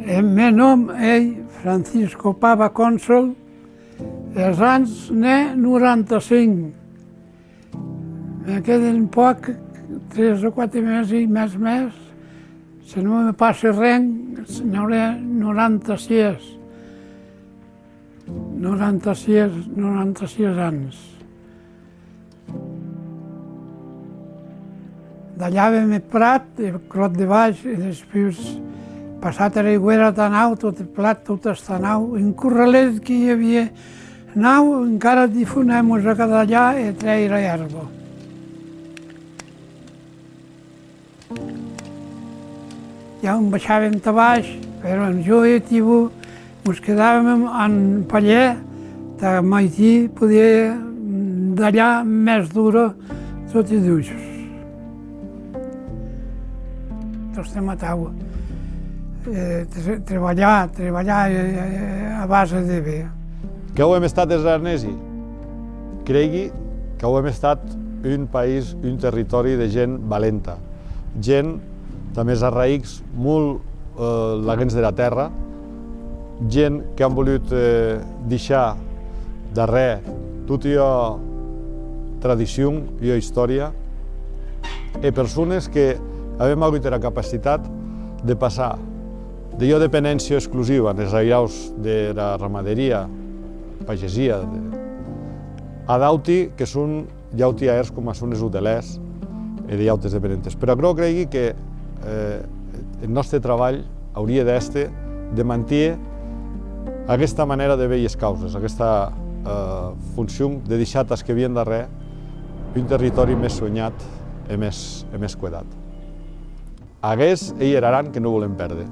El meu nom és Francisco Pava Cònsol, els anys 95. Me queden poc, 3 o 4 mesos i més. Si no me passa res, n'hauré 96. 96 anys. D'allà vam el Prat, el Clot de Baix, i després passat a l'Aigüera de nau, tot el Plat, tot està nau. En Corralet que hi havia nau, encara difonem a cada allà i treure herba. Ja on baixàvem a baix, però jo i Tibú ens quedàvem en paller, de Maití podia d'allà més dura tot i duixos. Estem a taula. Treballar a base de bé. Que ho hem estat els aranesi? Cregui que ho hem estat un país, un territori de gent valenta, gent de més arraigs, molt laguens de la terra, gent que han volut deixar darrere tota la tradició i la història, i persones que hem hagut la capacitat de passar d'allò dependència exclusiva en els airaus de la ramaderia, pagesia, a d'auti que són llautiaers com són els hotelers i de llautes dependentes. Però cregui que el nostre treball hauria d'estar de mantenir aquesta manera de veure les causes, aquesta funció de deixar tas que havien darrere un territori més soñat i més cuidat. Hagués i Aran que no volem perdre.